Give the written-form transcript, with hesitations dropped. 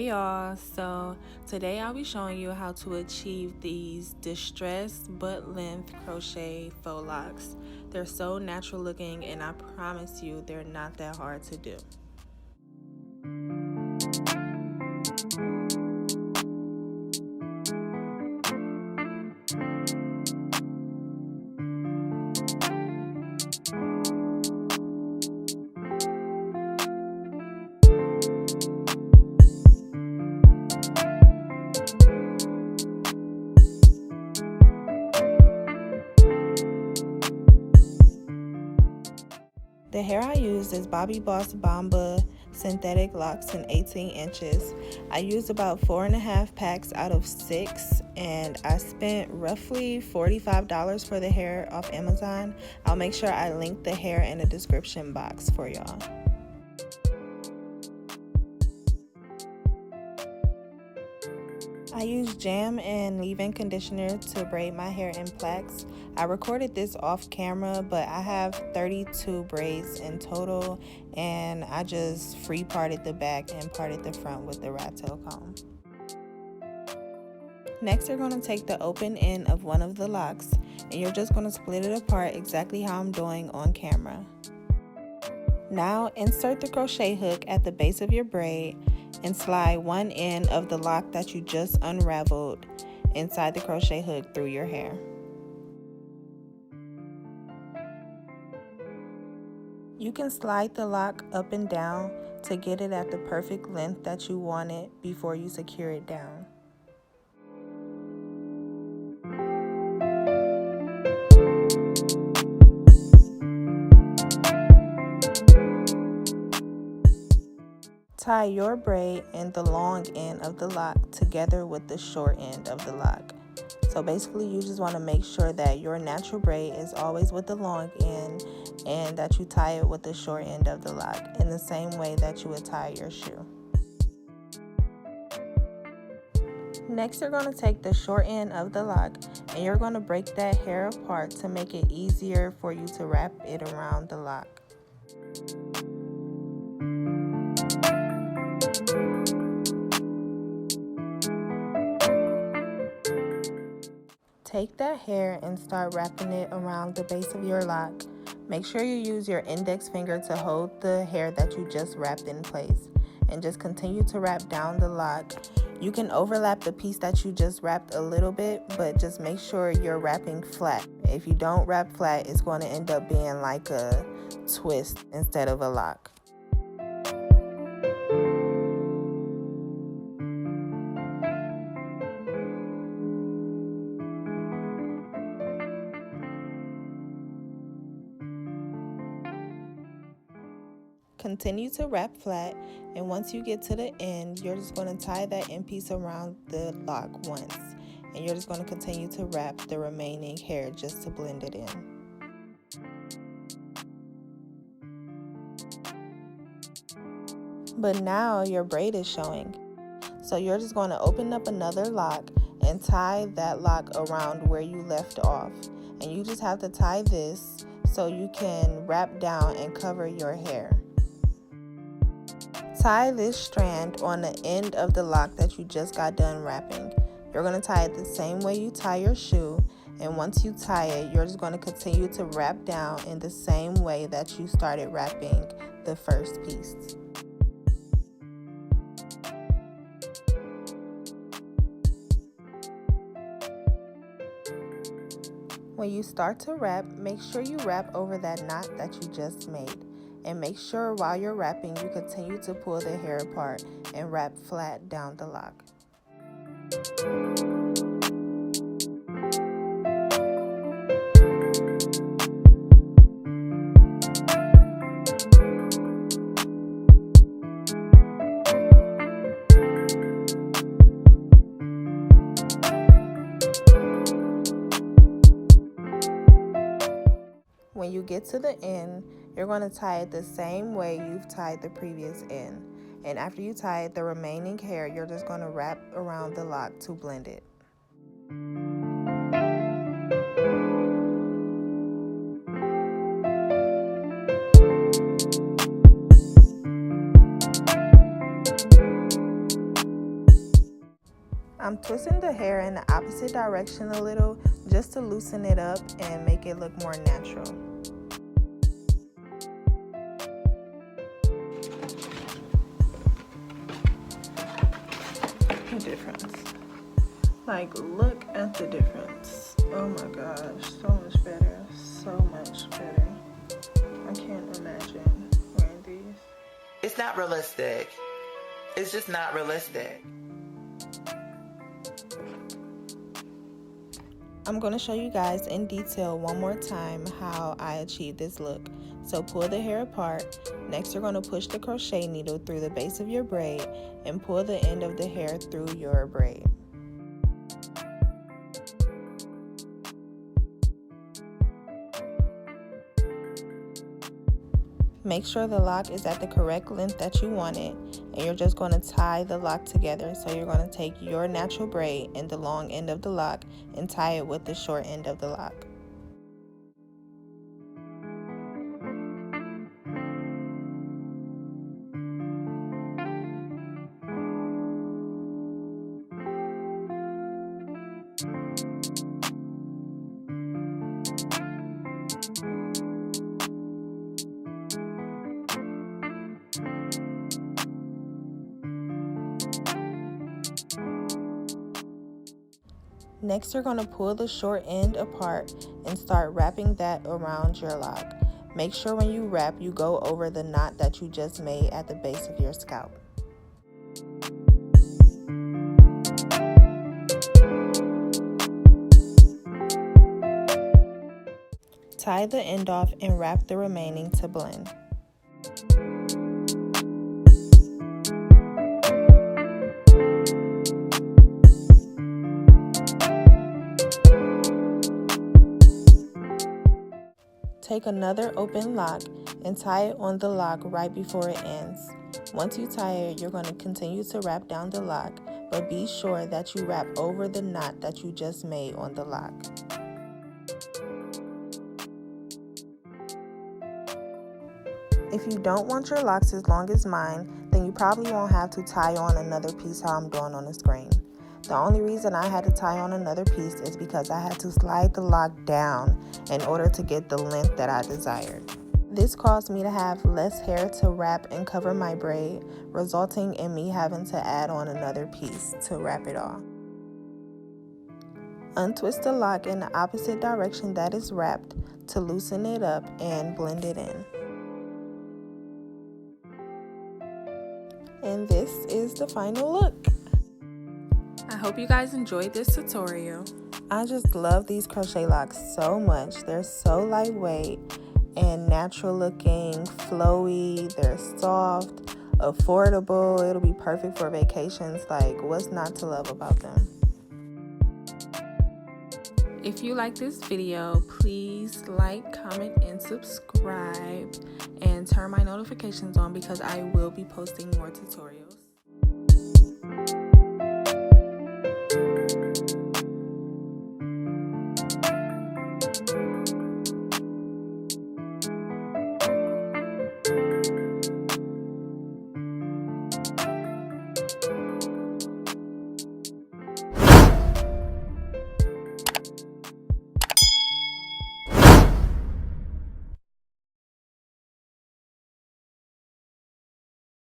Hey y'all, so today I'll be showing you how to achieve these distressed butt length crochet faux locks. They're so natural looking and I promise you they're not that hard to do. The hair I used is Bobbi Bomba synthetic locks in 18 inches. I used about 4.5 packs out of 6 and I spent roughly $45 for the hair off Amazon. I'll make sure I link the hair in the description box for y'all. I used jam and leave-in conditioner to braid my hair in plaits. I recorded this off camera, but I have 32 braids in total, and I just free parted the back and parted the front with the rat tail comb. Next, you're going to take the open end of one of the locks, and you're just going to split it apart exactly how I'm doing on camera. Now, insert the crochet hook at the base of your braid and slide one end of the lock that you just unraveled inside the crochet hook through your hair. You can slide the lock up and down to get it at the perfect length that you want it before you secure it down. Tie your braid and the long end of the lock together with the short end of the lock. So basically you just want to make sure that your natural braid is always with the long end and that you tie it with the short end of the lock in the same way that you would tie your shoe. Next, you're going to take the short end of the lock and you're going to break that hair apart to make it easier for you to wrap it around the lock. Take that hair and start wrapping it around the base of your lock. Make sure you use your index finger to hold the hair that you just wrapped in place and just continue to wrap down the lock. You can overlap the piece that you just wrapped a little bit, but just make sure you're wrapping flat. If you don't wrap flat, it's going to end up being like a twist instead of a lock. Continue to wrap flat, and once you get to the end, you're just going to tie that end piece around the lock once, and you're just going to continue to wrap the remaining hair just to blend it in. But now your braid is showing, so you're just going to open up another lock and tie that lock around where you left off, and you just have to tie this so you can wrap down and cover your hair. Tie this strand on the end of the lock that you just got done wrapping. You're going to tie it the same way you tie your shoe, and once you tie it, you're just going to continue to wrap down in the same way that you started wrapping the first piece. When you start to wrap, make sure you wrap over that knot that you just made. And make sure while you're wrapping, you continue to pull the hair apart and wrap flat down the lock. When you get to the end, you're going to tie it the same way you've tied the previous end. And after you tie it, the remaining hair, you're just going to wrap around the lock to blend it. I'm twisting the hair in the opposite direction a little just to loosen it up and make it look more natural. The difference. Like, look at the difference. Oh my gosh, so much better. So much better. I can't imagine wearing these. It's not realistic. It's just not realistic. I'm going to show you guys in detail one more time how I achieved this look. So pull the hair apart. Next, you're going to push the crochet needle through the base of your braid and pull the end of the hair through your braid. Make sure the lock is at the correct length that you want it, and you're just going to tie the lock together. So you're going to take your natural braid and the long end of the lock and tie it with the short end of the lock. Next, you're going to pull the short end apart and start wrapping that around your lock. Make sure when you wrap, you go over the knot that you just made at the base of your scalp. Tie the end off and wrap the remaining to blend. Take another open lock and tie it on the lock right before it ends. Once you tie it, you're going to continue to wrap down the lock, but be sure that you wrap over the knot that you just made on the lock. If you don't want your locks as long as mine, then you probably won't have to tie on another piece how I'm doing on the screen. The only reason I had to tie on another piece is because I had to slide the lock down in order to get the length that I desired. This caused me to have less hair to wrap and cover my braid, resulting in me having to add on another piece to wrap it all. Untwist the lock in the opposite direction that is wrapped to loosen it up and blend it in. And this is the final look. I hope you guys enjoyed this tutorial. I just love these crochet locks so much. They're so lightweight and natural looking, flowy. They're soft, affordable. It'll be perfect for vacations. Like, what's not to love about them? If you like this video, please like, comment, and subscribe, and turn my notifications on because I will be posting more tutorials.